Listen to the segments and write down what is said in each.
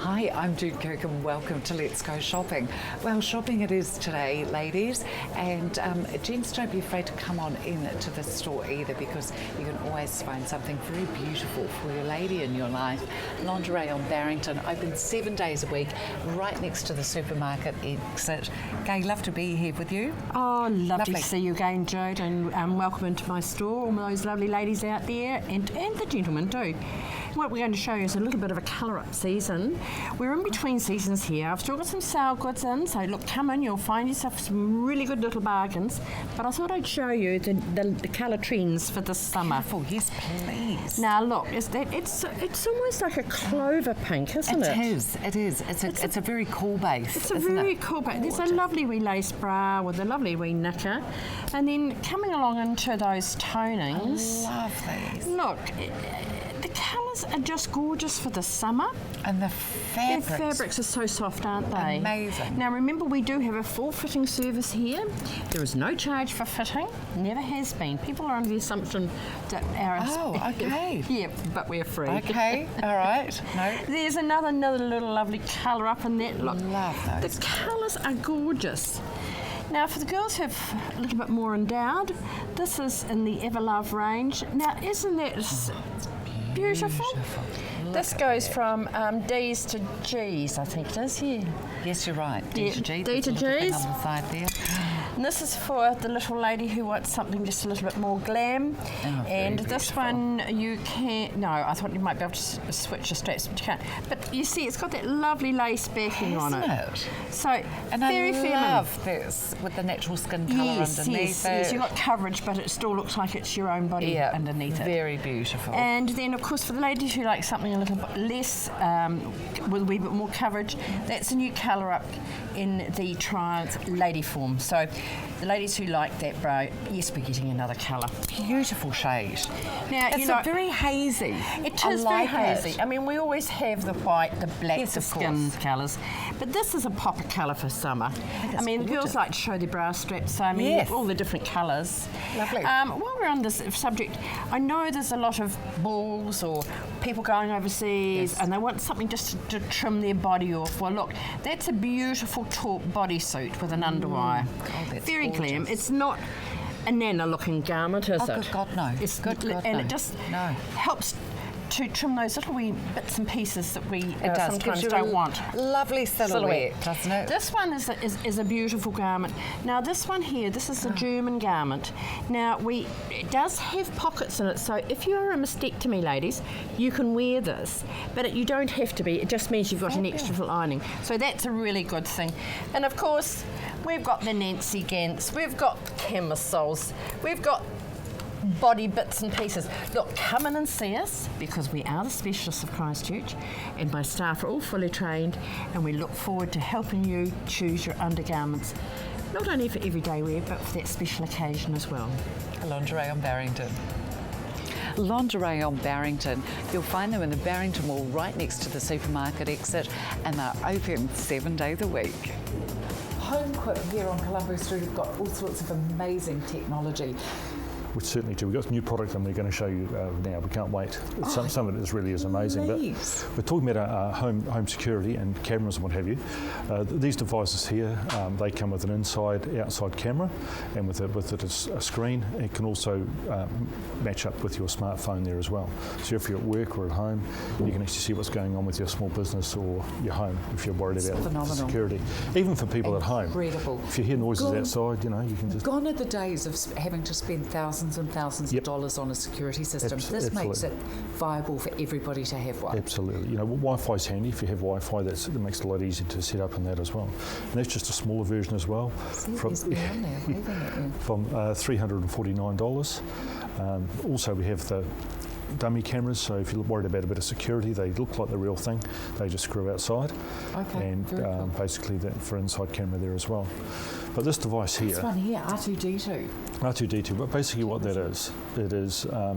Hi, I'm Jude Kirk and welcome to Let's Go Shopping. Well, shopping it is today, ladies, and gents, don't be afraid to come on in to the store either, because you can always find something very beautiful for your lady in your life. Lingerie on Barrington, open 7 days a week, right next to the supermarket exit. Gay, love to be here with you. Oh, lovely to see you again, Jude, and welcome into my store, all those lovely ladies out there, and the gentlemen too. What we're going to show you is a little bit of a colour-up season. We're in between seasons here. I've still got some sale goods in, so look, come in, you'll find yourself some really good little bargains. But I thought I'd show you the colour trends for this summer. Beautiful, yes please. Now look, it's almost like a clover pink, isn't it? It is. It's a very cool base. It's a very cool base. There's a lovely wee lace bra with a lovely wee knicker. And then coming along into those tonings. I love these. Look, the colours are just gorgeous for the summer. And the fabrics. The fabrics are so soft, aren't they? Amazing. Now remember, we do have a full fitting service here. There is no charge for fitting. Never has been. People are under the assumption that our... Oh, okay. Yeah, but we're free. Okay, all right. No. There's another little lovely colour up in that. Look, love those. The colours are gorgeous. Now, for the girls who have a little bit more endowed, this is in the Everlove range. Now, isn't that beautiful? This goes from D's to G's, I think it is, yeah. Yes, you're right. D to G. D to G's. On the side there. And this is for the little lady who wants something just a little bit more glam. Oh, and very this beautiful. one you can't. No, I thought you might be able to switch the straps, but you can't. But you see, it's got that lovely lace backing on it. Hasn't it? So And very I feminine. love this with the natural skin colour underneath it. Yes, you've got coverage, but it still looks like it's your own body underneath it. Very beautiful. And then, of course, for the ladies who like something a little bit less, with a wee bit more coverage, that's a new colour up in the Triumph Lady form. So the ladies who like that bra, yes, we're getting another colour. Beautiful shade. Now, It's very hazy. It I is like very hazy. it. I mean, we always have the white, the black, Yes, the of skin course. colours, but this is a popper colour for summer. it's I mean, the gorgeous. girls like to show their bra straps, so I mean, Yes. all the different colours. Lovely. While we're on this subject, I know there's a lot of balls or people going overseas and they want something just to trim their body off. Well, look, that's a beautiful taut bodysuit with an underwire. Oh, that's very gorgeous. glam. It's not a nana-looking garment, is Oh, it? good God, no. It's Good God, and no. it just No. helps to trim those little wee bits and pieces that we It does. sometimes Gives you don't a want. Lovely silhouette, doesn't it? This one is a beautiful garment. Now this one here, this is a German garment. Now it does have pockets in it, so if you're a mastectomy, ladies, you can wear this, but you don't have to be. It just means you've got an extra lining. So that's a really good thing. And of course, we've got the Nancy Gants, we've got camisoles, we've got body bits and pieces. Look, come in and see us, because we are the specialists of Christchurch and my staff are all fully trained, and we look forward to helping you choose your undergarments, not only for everyday wear but for that special occasion as well. Lingerie on Barrington. Lingerie on Barrington. You'll find them in the Barrington Mall right next to the supermarket exit, and they're open 7 days a week. Home Quip here on Colombo Street have got all sorts of amazing technology. We certainly do. We've got some new product and we're going to show you now. We can't wait. Some of it really is amazing. Please. But we're talking about home security and cameras and what have you. These devices here, they come with an outside camera, and with a screen. It can also match up with your smartphone there as well. So if you're at work or at home, you can actually see what's going on with your small business or your home if you're worried about phenomenal. security. Even for people at home. Incredible. If you hear noises outside, you can just... Gone are the days of having to spend thousands and thousands of dollars on a security system. This makes it viable for everybody to have one. Absolutely. Wi-Fi's handy. If you have Wi-Fi, it makes it a lot easier to set up in that as well. And that's just a smaller version as well. From $349. Also, we have the dummy cameras, so if you're worried about a bit of security, they look like the real thing. They just screw outside. Okay, and cool. basically that for inside camera there as well. But this device here, this one here, R2D2. R2D2, but basically what that is, it is a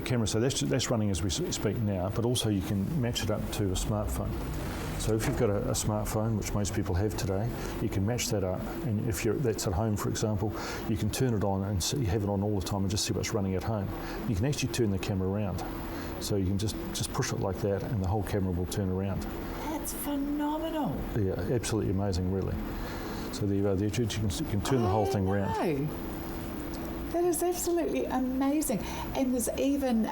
camera, so that's running as we speak now, but also you can match it up to a smartphone. So if you've got a smartphone, which most people have today, you can match that up, and if that's at home, for example, you can turn it on and have it on all the time and just see what's running at home. You can actually turn the camera around. So you can just push it like that and the whole camera will turn around. That's phenomenal. Yeah, absolutely amazing, really. So there you are, there, Jude. You can turn the whole thing around. That is absolutely amazing. And there's even,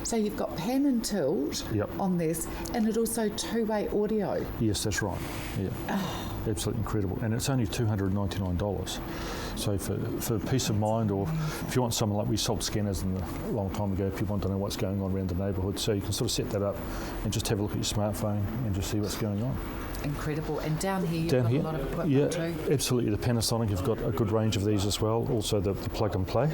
so you've got pan and tilt on this, and it also two-way audio. Yes, that's right. Yeah, absolutely incredible. And it's only $299. So for peace of mind, or if you want something like we sold scanners a long time ago, if you want to know what's going on around the neighbourhood, so you can sort of set that up and just have a look at your smartphone and just see what's going on. Incredible. And down here, you've got a lot of equipment too. Absolutely. The Panasonic have got a good range of these as well. Also the plug and play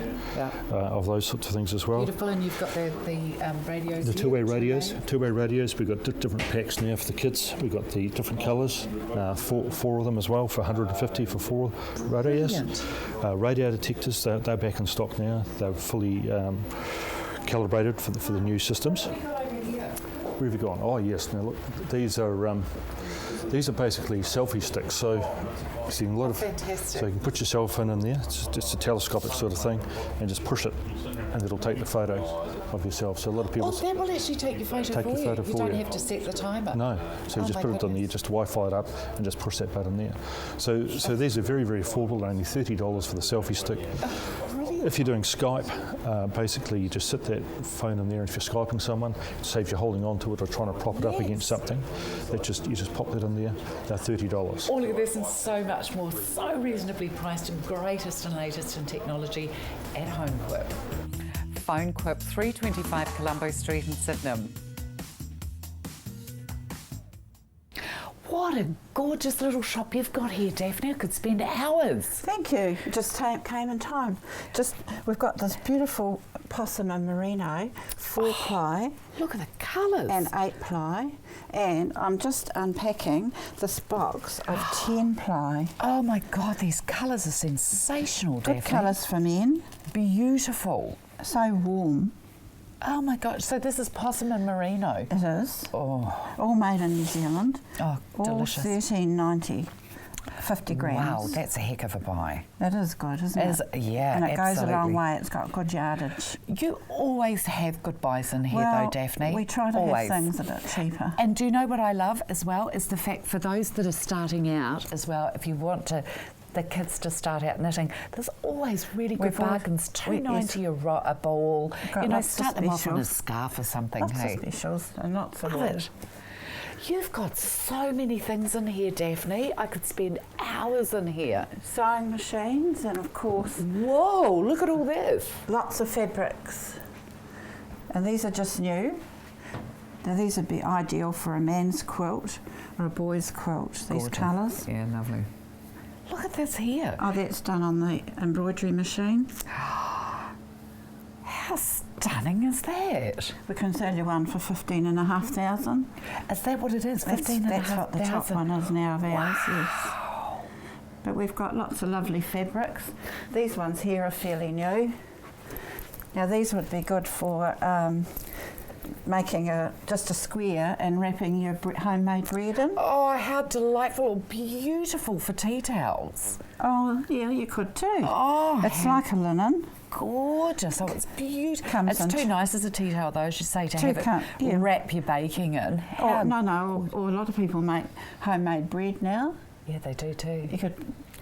of those sorts of things as well. Beautiful. And you've got the radios. The two-way radios. Two-way radios. We've got different packs now for the kids. We've got the different colours. Four of them as well for $150 for 4 radios. Radio detectors. They're back in stock now. They're fully calibrated for the new systems. Where have you gone? Oh yes. Now look, these are basically selfie sticks. So you see a lot of. Fantastic. So you can put your cell phone in there. It's just a telescopic sort of thing, and just push it, and it'll take the photo of yourself. So a lot of people. That will actually take your photo for you. You don't have to set the timer. No. So you just put it on there, just Wi-Fi it up, and just push that button there. So these are very, very affordable. Only $30 for the selfie stick. If you're doing Skype, basically you just sit that phone in there. If you're Skyping someone, it saves you holding on to it or trying to prop it up against something. You just pop that in there. They're $30. All of this and so much more, so reasonably priced, and greatest and latest in technology at HomeQuip. PhoneQuip, 325 Colombo Street in Sydenham. What a gorgeous little shop you've got here, Daphne. I could spend hours. Thank you. Just came in time. We've got this beautiful possum and merino 4-ply. Look at the colours. And 8-ply. And I'm just unpacking this box of 10-ply. Oh my God, these colours are sensational, Daphne. Good colours for men. Beautiful. So warm. Oh my God, so this is possum and merino. It is. Oh. All made in New Zealand. Oh, all delicious. $13.90. 50 grams. Wow, that's a heck of a buy. It is good, isn't it? Yeah, and it absolutely. goes a long way. It's got good yardage. You always have good buys in here, though, Daphne. We try to have things a bit cheaper. And do you know what I love as well is the fact for those that are starting out as well, if you want the kids to start out knitting, there's always really good bargains. $2.90 a ball. Start them off on a scarf or something. Lots of specials and lots of it. You've got so many things in here, Daphne. I could spend hours in here. Sewing machines and, of course... Whoa, look at all this. Lots of fabrics. And these are just new. Now, these would be ideal for a man's quilt or a boy's quilt, these colours. Yeah, lovely. Look at this here. Oh, that's done on the embroidery machine. How stunning is that? We can sell you one for $15,500. Is that what it is? $15,500? That's what the top one is now of ours, yes. Wow. But we've got lots of lovely fabrics. These ones here are fairly new. Now these would be good for making just a square and wrapping your homemade bread in. Oh, how delightful. Beautiful for tea towels. Oh, yeah, you could too. Oh, it's like a linen. Gorgeous. Oh, it's beautiful. It's too nice as a tea towel, though, as you say, to have it wrap your baking in. Oh, no. Or a lot of people make homemade bread now. Yeah, they do too. You could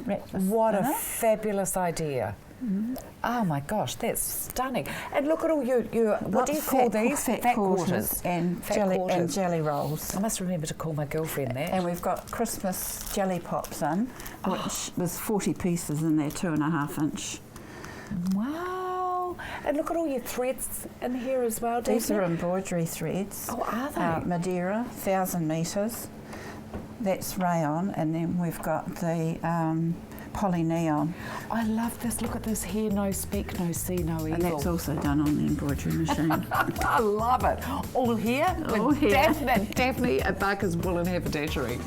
wrap this What a fabulous idea. Mm-hmm. Oh my gosh, that's stunning. And look at all your what do you call these? Fat quarters and jelly rolls. I must remember to call my girlfriend that. And we've got Christmas jelly pops in, which there's 40 pieces in there, 2.5 inch. Wow. And look at all your threads in here as well, Daphne. These are embroidery threads. Oh, are they? Madeira, 1,000 metres. That's rayon, and then we've got the poly neon. I love this. Look at this here. No speak, no see, no evil. And that's also done on the embroidery machine. I love it. All here? All here. Definitely at Barker's Wool and Haberdashery.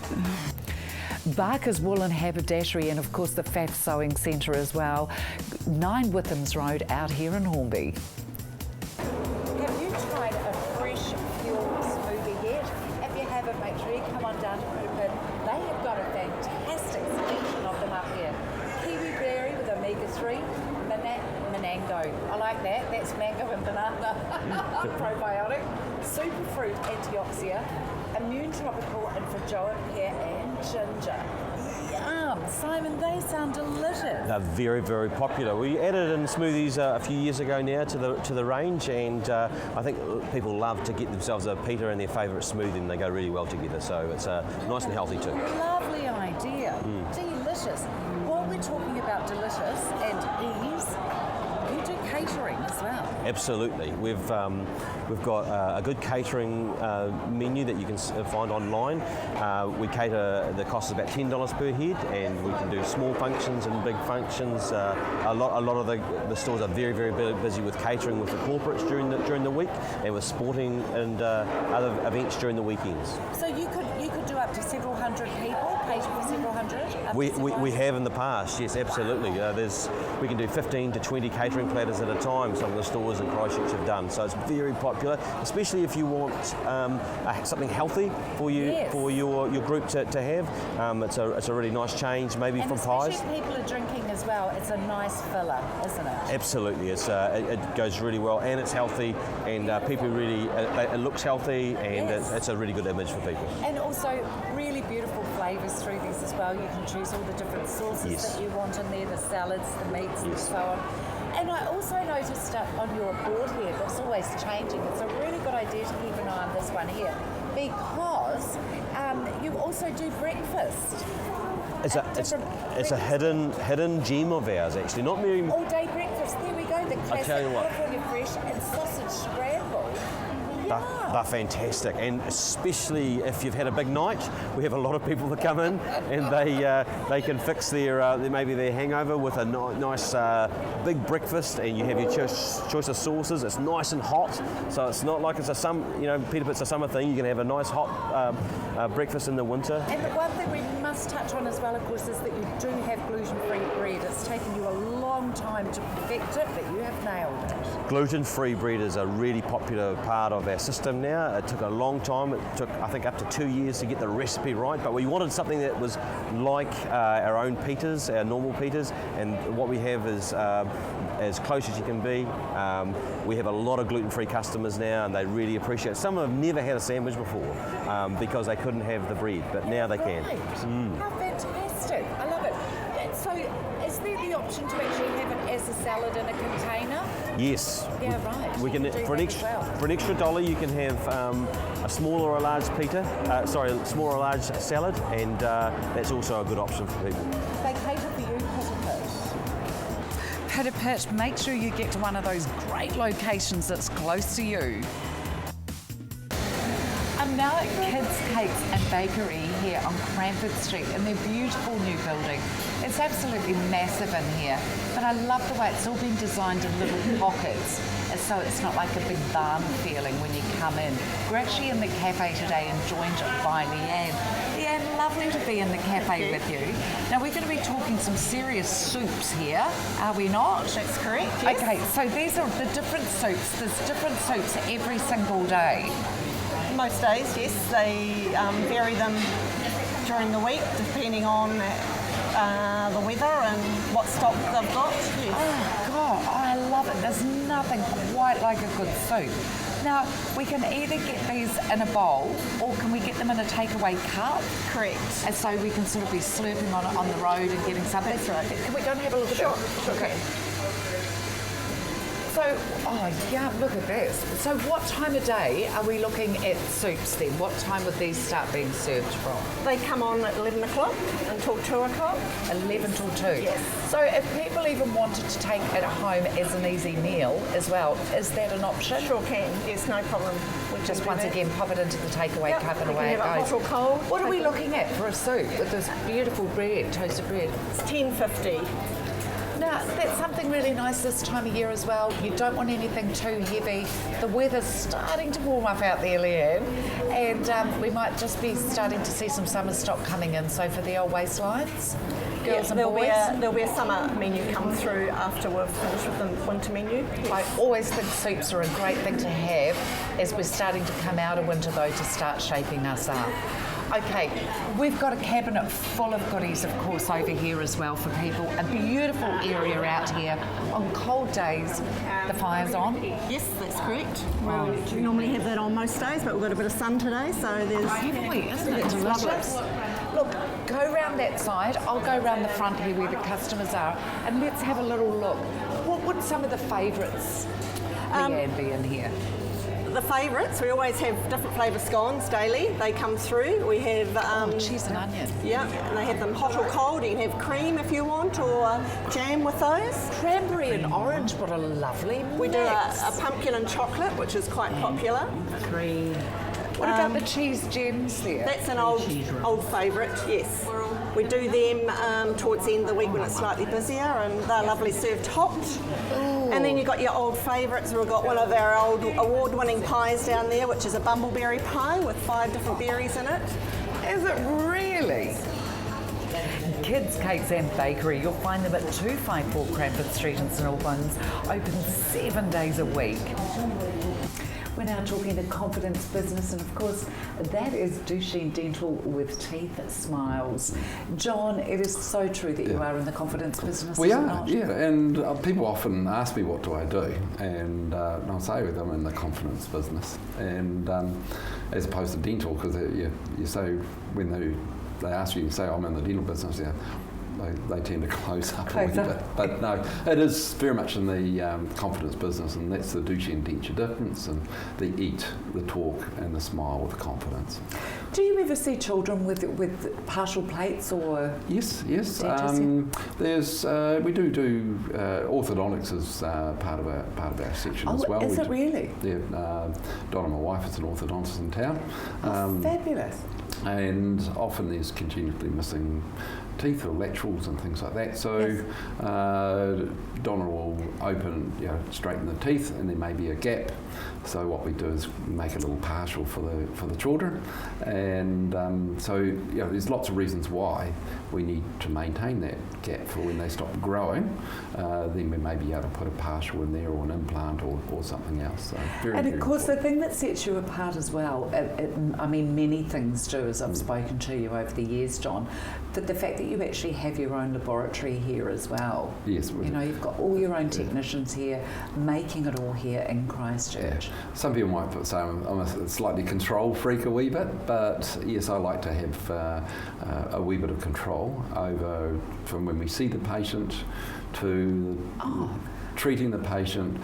Barker's Wool and Haberdashery, and of course the Pfaff Sewing Centre as well. 9 Withams Road out here in Hornby. Have you tried a fresh fuel smoothie yet? If you haven't, make sure you come on down to Pruitt. They have got a fantastic selection of them up here. Kiwi berry with omega-3, and that mango. I like that. That's mango and banana. Probiotic. Superfruit antioxidant. Immune tropical and Fragoic pear and ginger. Yum! Simon, they sound delicious. They're very, very popular. We added in smoothies a few years ago now to the range, and I think people love to get themselves a pita and their favourite smoothie, and they go really well together. So it's nice and healthy too. Lovely idea. Delicious. While we're talking about delicious and ease, you do catering as well. Absolutely. We've got a good catering menu that you can find online. We cater, the cost is about $10 per head, and we can do small functions and big functions. A lot of the stores are very, very busy with catering with the corporates during the week, and with sporting and other events during the weekends. So you could do up to several hundred people, cater for several hundred? We have in the past, yes, absolutely. We can do 15 to 20 catering platters at a time, some of the stores in Christchurch have done. So it's very popular, especially if you want something healthy for you, yes, for your group to have. It's a really nice change, maybe and from pies. especially if people are drinking as well, it's a nice filler, isn't it? Absolutely, it goes really well, and it's healthy, and people really, it looks healthy, and Yes. it's a really good image for people. And also really beautiful flavours through these as well. You can choose all the different sauces Yes. that you want in there, the salads, the meats and Yes. so on. And I also noticed on your board here, that's always changing. It's a really good idea to keep an eye on this one here, because you also do breakfast. It's a hidden gem of ours, actually. Not many. All day breakfast. There we go. The classic tell you what. California fresh and sausage scramble. They're fantastic, and especially if you've had a big night. We have a lot of people that come in, and they can fix their maybe their hangover with a nice big breakfast, and you have your choice of sauces. It's nice and hot, so it's not like it's Peter Pit's a summer thing. You can have a nice hot breakfast in the winter. And the one thing we must touch on as well, of course, is that you do have gluten-free bread. It's taken you a long time to perfect it, but you have nailed it. Gluten-free bread is a really popular part of our system now. It took a long time. It took, I think, up to 2 years to get the recipe right, but we wanted something that was like our own pitas, our normal pitas, and what we have is as close as you can be. We have a lot of gluten-free customers now, and they really appreciate it. Some have never had a sandwich before because they couldn't have the bread, but now they can. Right. How fantastic. I love it. And so is there the option to actually have it as a salad in a container? Yes. Yeah, right. We can, You do for an extra $1, you can have a small or a large pita, small or a large salad, and that's also a good option for people. They cater for you, Pita Pit. Make sure you get to one of those great locations that's close to you. I'm now at Kids Cakes and Bakery here on Cranford Street in their beautiful new building. It's absolutely massive in here, but I love the way it's all been designed in little pockets, so it's not like a big barn feeling when you come in. We're actually in the cafe today and joined by Leanne. Leanne, lovely to be in the cafe with you. Now we're going to be talking some serious soups here, are we not? That's correct, yes. Okay, so these are the different soups. There's different soups every single day. Most days, yes. They vary them during the week depending on the weather and what stock they've got. Yes. Oh God, I love it. There's nothing quite like a good soup. Now, we can either get these in a bowl or can we get them in a takeaway cup? Correct. And so we can sort of be slurping on the road and getting something. That's right. Can we go and have a look at Sure, it? sure. Okay. So, oh yeah, look at this. So what time of day are we looking at soups then? What time would these start being served from? They come on at 11 o'clock until 2 o'clock. 11 till 2? Yes. So if people even wanted to take it home as an easy meal as well, is that an option? Sure can, yes, no problem. We can Just do once that. again, pop it into the takeaway Yep, cup and we away can it have it goes. hot or cold. What are we Take it- looking at for a soup with this beautiful bread, toasted bread? It's $10.50. Now, that's something really nice this time of year as well. You don't want anything too heavy. The weather's starting to warm up out there, Leanne, and we might just be starting to see some summer stock coming in. So for the old waistlines, girls and boys. There'll be a summer menu come through after we've finished with the winter menu. I always think soups are a great thing to have as we're starting to come out of winter, though, to start shaping us up. Okay, we've got a cabinet full of goodies, of course, over here as well for people. A beautiful area out here. On cold days, the fire's on. Yes, that's correct. Well, we normally have that on most days, but we've got a bit of sun today, so there's... Heavily, isn't it delicious? Look, go round that side. I'll go round the front here where the customers are, and let's have a little look. What would some of the favourites be in here? The favourites, we always have different flavour scones daily. They come through. We have... cheese and onion. Yeah, and they have them hot or cold. You can have cream if you want, or jam with those. Cranberry and orange, what a lovely mix. We do a pumpkin and chocolate, which is quite popular. Cream. What about the cheese gems there? That's an old favourite, yes. We do them towards the end of the week when it's slightly busier, and they're lovely served hot. Ooh. And then you've got your old favourites. We've got one of our old award-winning pies down there, which is a bumbleberry pie with 5 different berries in it. Is it really? Kids Cakes and Bakery, you'll find them at 254 Cranford Street in St Albans, open 7 days a week. We're now talking the confidence business, and of course that is Duchenne Dental with Teeth Smiles. John, it is so true that you are in the confidence business. We is it are, not? yeah, and people often ask me what do I do, and I'll say with them in the confidence business, and as opposed to dental, because you say when they ask you, you say I'm in the dental business, yeah. They tend to close up a little bit. But no, it is very much in the confidence business, and that's the Duchenne denture difference, and the eat, the talk, and the smile with confidence. Do you ever see children with partial plates or? Yes. There's we do orthodontics as part of our section as well. Is it really? Yeah, Donna, my wife, is an orthodontist in town. Fabulous. And often there's continually missing teeth or laterals and things like that. So yes. Donna will straighten the teeth, and there may be a gap. So what we do is make a little partial for the children, and there's lots of reasons why we need to maintain that gap for when they stop growing. Then we may be able to put a partial in there, or an implant, or something else. So very course, important. the thing that sets you apart as well, many things do, as I've spoken to you over the years, John, but the fact that you actually have your own laboratory here as well. Yes, we do. You've got all your own technicians here, making it all here in Christchurch. Yeah. Some people might say I'm a slightly control freak a wee bit, but yes, I like to have a wee bit of control over from when we see the patient to treating the patient.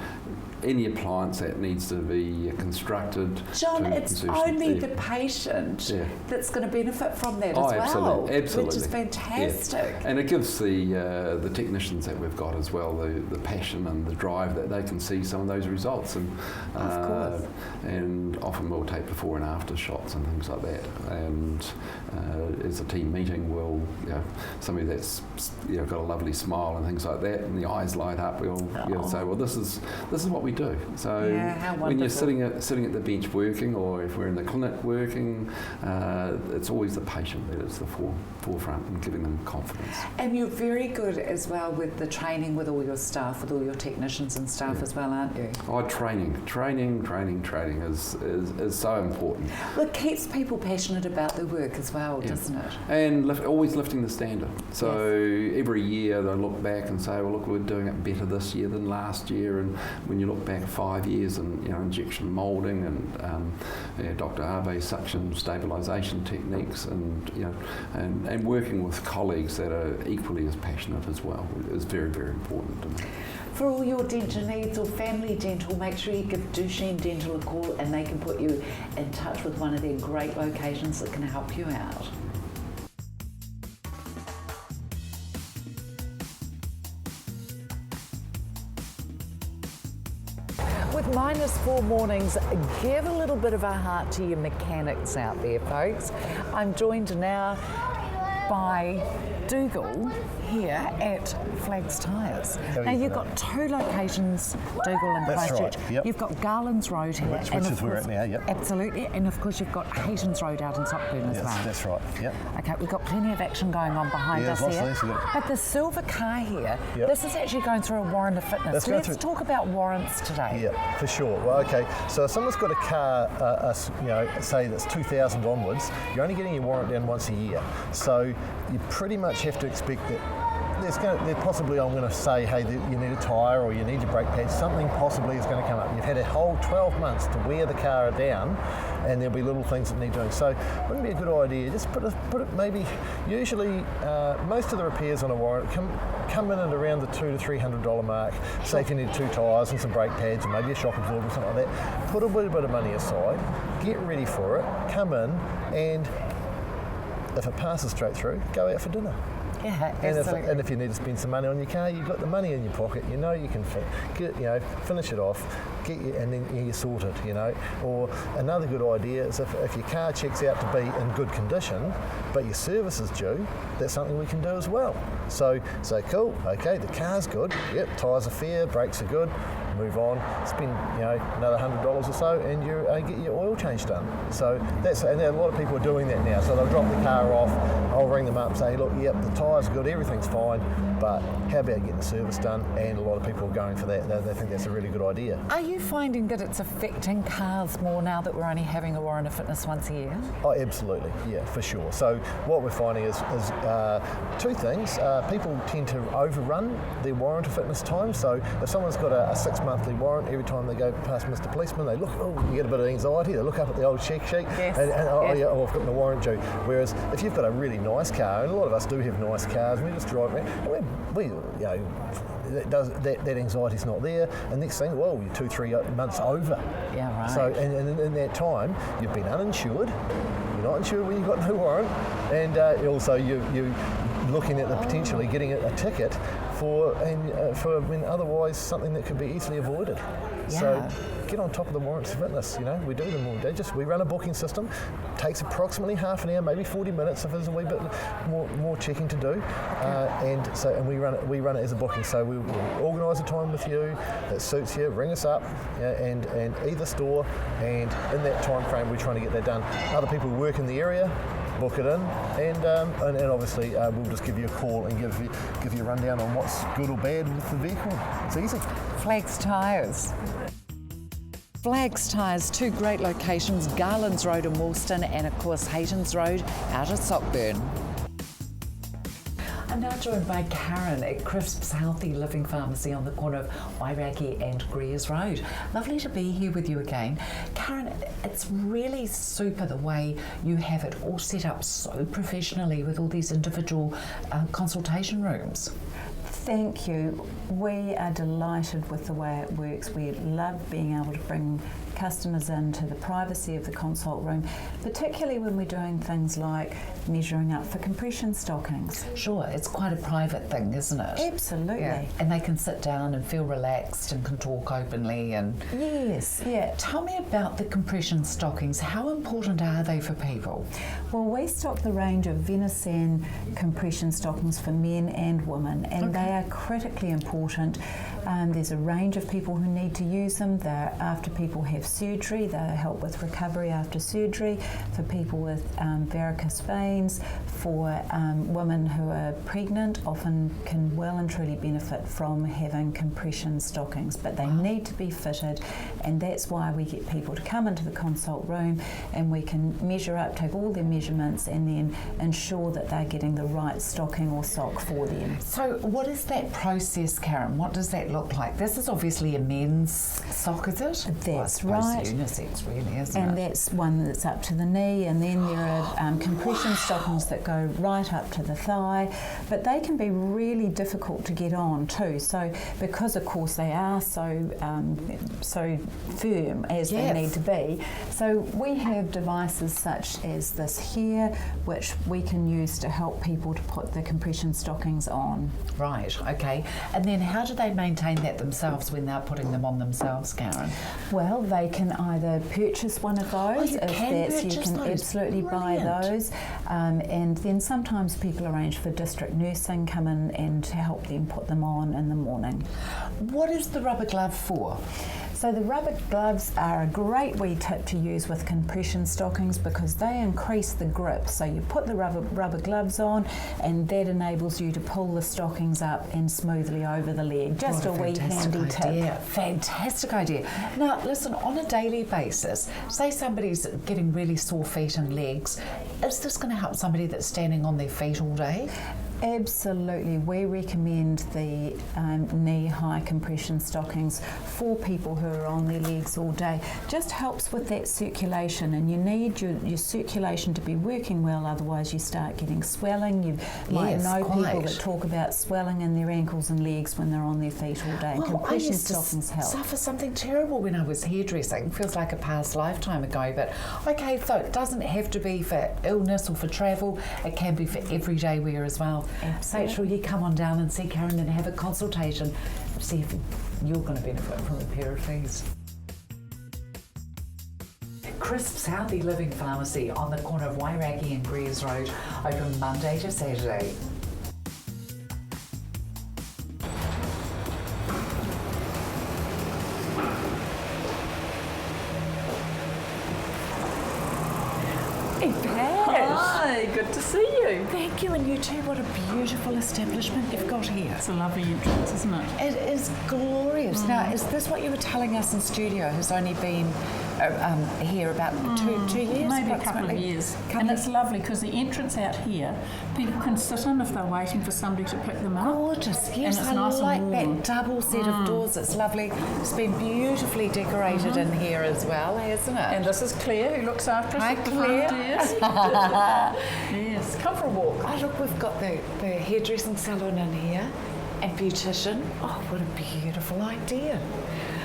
Any appliance that needs to be constructed. John, it's only the patient that's going to benefit from that as well. Absolutely. Which is fantastic. Yeah. And it gives the technicians that we've got as well the passion and the drive that they can see some of those results. And of course. And often we'll take before and after shots and things like that. And as a team meeting, somebody that's got a lovely smile and things like that, and the eyes light up, we'll say, well, this is what we do. So when you're sitting at the bench working, or if we're in the clinic working, it's always the patient that is the forefront and giving them confidence. And you're very good as well with the training with all your staff, with all your technicians and staff as well, aren't you? Training is so important. Well, it keeps people passionate about their work as well, doesn't it? And always lifting the standard. So every year they look back and say, well, look, we're doing it better this year than last year. And when you look back 5 years, and injection moulding and Dr. Abe's suction stabilisation techniques, and working with colleagues that are equally as passionate as well is very, very important to me. For all your dental needs or family dental, make sure you give Duchenne Dental a call, and they can put you in touch with one of their great locations that can help you out. With -4 mornings, give a little bit of a heart to your mechanics out there, folks. I'm joined now by Dougal here at Flags Tyres. Now you've got two locations, Dougal and That's Christchurch. right, yep. You've got Garland's Road here. Which is where we're at now, yep. Absolutely, and of course you've got Hayton's Road out in Sockburn as well. That's right, yep. Okay, we've got plenty of action going on behind us lots here. of things, But the silver car here, Yep. this is actually going through a warrant of fitness. Let's talk about warrants today. Yeah, for sure. Well, okay. So if someone's got a car, say that's 2,000 onwards, you're only getting your warrant down once a year. So you pretty much have to expect that possibly I'm going to say, hey, you need a tyre or you need your brake pads. Something possibly is going to come up. You've had a whole 12 months to wear the car down, and there'll be little things that need doing. So it wouldn't be a good idea. Just put it maybe. Usually, most of the repairs on a warrant come in at around the $200 to $300 mark. Say if you need 2 tyres and some brake pads and maybe a shock absorber or something like that. Put a little bit of money aside. Get ready for it. Come in, and if it passes straight through, go out for dinner. Yeah, absolutely. And if you need to spend some money on your car, you've got the money in your pocket. You know you can finish it off, and then you're sorted. Or another good idea is if your car checks out to be in good condition, but your service is due, that's something we can do as well. So cool. Okay, the car's good. Yep, tyres are fair, brakes are good. Move on, spend another $100 or so, and you get your oil change done. So and a lot of people are doing that now. So they'll drop the car off. I'll ring them up and say, look, yep, the tyres are good, everything's fine, but how about getting the service done? And a lot of people are going for that. They think that's a really good idea. Are you finding that it's affecting cars more now that we're only having a warrant of fitness once a year? Oh, absolutely, yeah, for sure. So what we're finding is two things. People tend to overrun their warrant of fitness time. So if someone's got a 6-monthly warrant, every time they go past Mr. Policeman, they look, you get a bit of anxiety, they look up at the old check sheet, yes. and I've got my warrant due. Whereas if you've got a really nice car, and a lot of us do have nice cars, we just drive around, that anxiety's not there, and next thing, you're 2-3 months over. Yeah, right. So, and in that time, you've been uninsured, you're not insured when you've got no warrant, and also you're looking at potentially getting a ticket for otherwise something that could be easily avoided. Yeah. So get on top of the warrants of fitness. We do them all day. We run a booking system. Takes approximately half an hour, maybe 40 minutes if there's a wee bit more checking to do. And we run it as a booking. So we'll organise a time with you that suits you. Ring us up, and either store. And in that time frame, we're trying to get that done. Other people who work in the area, book it in, and obviously we'll just give you a call and give you a rundown on what's good or bad with the vehicle. It's easy. Flags Tyres. Flags Tyres, 2 great locations, Garland's Road in Woolston and of course Hayton's Road out at Sockburn. I'm now joined by Karen at Crisp's Healthy Living Pharmacy on the corner of Wairaki and Greers Road. Lovely to be here with you again. Karen, it's really super the way you have it all set up so professionally with all these individual consultation rooms. Thank you. We are delighted with the way it works. We love being able to bring customers into the privacy of the consult room, particularly when we're doing things like measuring up for compression stockings. Sure, it's quite a private thing, isn't it? Absolutely. Yeah. And they can sit down and feel relaxed and can talk openly. And yes, yeah. Tell me about the compression stockings. How important are they for people? Well, we stock the range of venison compression stockings for men and women, and they are critically important. There's a range of people who need to use them. They're after people have surgery, they help with recovery after surgery, for people with varicose veins, for women who are pregnant, often can well and truly benefit from having compression stockings, but they need to be fitted, and that's why we get people to come into the consult room and we can measure up, take all their measurements, and then ensure that they're getting the right stocking or sock for them. So what is that process, Karen? What does that look like? This is obviously a men's sock, is it? That's right. Right. Unisex, really, isn't it? And that's one that's up to the knee, and then there are compression stockings that go right up to the thigh, but they can be really difficult to get on too. So because of course they are so firm as they need to be. So we have devices such as this here, which we can use to help people to put the compression stockings on. Right. Okay. And then how do they maintain maintain that themselves when they're putting them on themselves, Karen? Well, they can either purchase one of those, you can absolutely buy those, and then sometimes people arrange for district nursing, come in and help them put them on in the morning. What is the rubber glove for? So the rubber gloves are a great wee tip to use with compression stockings because they increase the grip. So you put the rubber gloves on and that enables you to pull the stockings up and smoothly over the leg. Just a wee handy tip. Fantastic idea. Now listen, on a daily basis, say somebody's getting really sore feet and legs, is this going to help somebody that's standing on their feet all day? Absolutely. We recommend the knee-high compression stockings for people who are on their legs all day. Just helps with that circulation, and you need your circulation to be working well, otherwise you start getting swelling. You might know people that talk about swelling in their ankles and legs when they're on their feet all day. Well, compression I used stockings to help. suffer something terrible when I was hairdressing. Feels like a past lifetime ago, but okay, so it doesn't have to be for illness or for travel. It can be for everyday wear as well. Make sure you come on down and see Karen and have a consultation, see if you're going to benefit from a pair of these. Crisp's Healthy Living Pharmacy on the corner of Wairaki and Greers Road, open Monday to Saturday. Hi, good to see you. Thank you, and you too. What a beautiful establishment you've got here. It's a lovely entrance, isn't it? It is glorious. Now, is this what you were telling us in studio, who's only been here about two years? Maybe a couple of years. And it's lovely because the entrance out here, people can sit in if they're waiting for somebody to pick them up. Gorgeous, yes, and it's I nice like and warm. that double set of doors. It's lovely. It's been beautifully decorated in here as well, hasn't it? And this is Claire, who looks after us Hi, at the Claire. front desk. Yes, come for a walk. Oh, look, we've got the hairdressing salon in here and beautician. Oh, what a beautiful idea.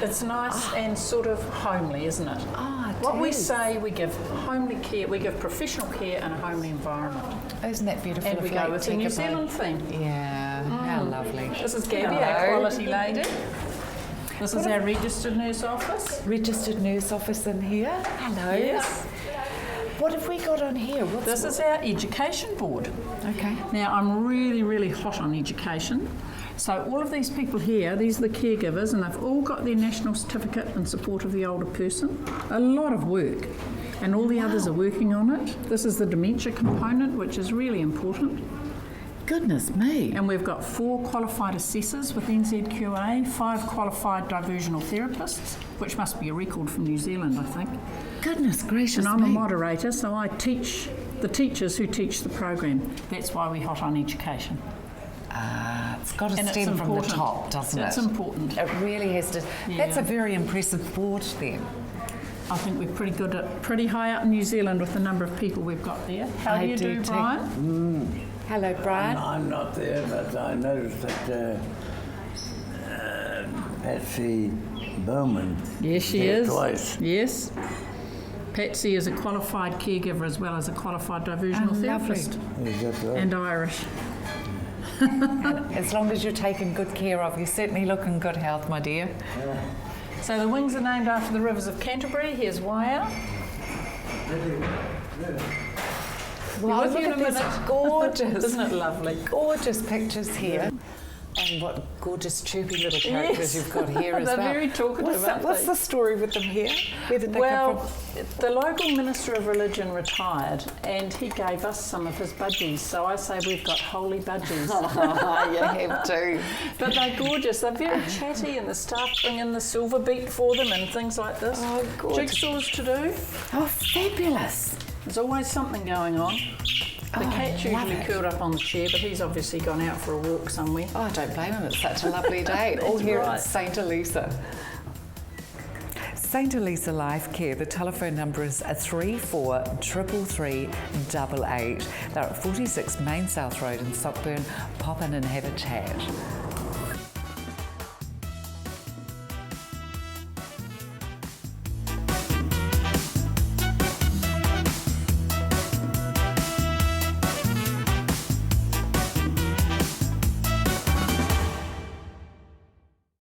It's nice and sort of homely, isn't it? Ah, What we say, we give homely care, we give professional care in a homely environment. Isn't that beautiful? And we go with the New Zealand theme. Yeah, how lovely. This is Gabby, our quality lady. This is our registered nurse office. Registered nurse office in here. Hello. Yes. What have we got on here? This is our education board. Okay. Now, I'm really, really hot on education. So all of these people here, these are the caregivers, and they've all got their national certificate in support of the older person. A lot of work, and all the others are working on it. This is the dementia component, which is really important. Goodness me. And we've got 4 qualified assessors with NZQA, 5 qualified diversional therapists, which must be a record from New Zealand, I think. Goodness gracious And I'm me. a moderator, so I teach the teachers who teach the program. That's why we're hot on education. It's got to And stem it's from the important. top, doesn't it? It's important. It really has to. Yeah. That's a very impressive board then. I think we're pretty good at, pretty high up in New Zealand with the number of people we've got there. How do you do, too. Brian? Hello, Brian. I'm not there, but I noticed that Patsy Bowman Yes, she there is. twice. Yes. Patsy is a qualified caregiver as well as a qualified diversional Oh, lovely. therapist. Is that right? And Irish. As long as you're taken good care of, you certainly look in good health, my dear. So the wings are named after the rivers of Canterbury. Here's Wire. Well, with look you in at a these minute. gorgeous, Isn't it lovely? gorgeous pictures here. And what gorgeous chirpy little characters Yes. you've got here as They're well. very talkative, aren't What's they? the story with them here? Where did they Well, come from? the local minister of religion retired and he gave us some of his budgies. So I say we've got holy budgies. You have to. But they're gorgeous. They're very chatty and the staff bring in the silver beet for them and things like this. Oh, gorgeous. Jigsaws to do. Oh, fabulous. There's always something going on. The cat's love usually it. curled up on the chair, but he's obviously gone out for a walk somewhere. Oh, I don't blame him. It's such a lovely day. All here right. at St. Allisa. St. Allisa Life Care, the telephone number is 343388. They're at 46 Main South Road in Stockburn. Pop in and have a chat.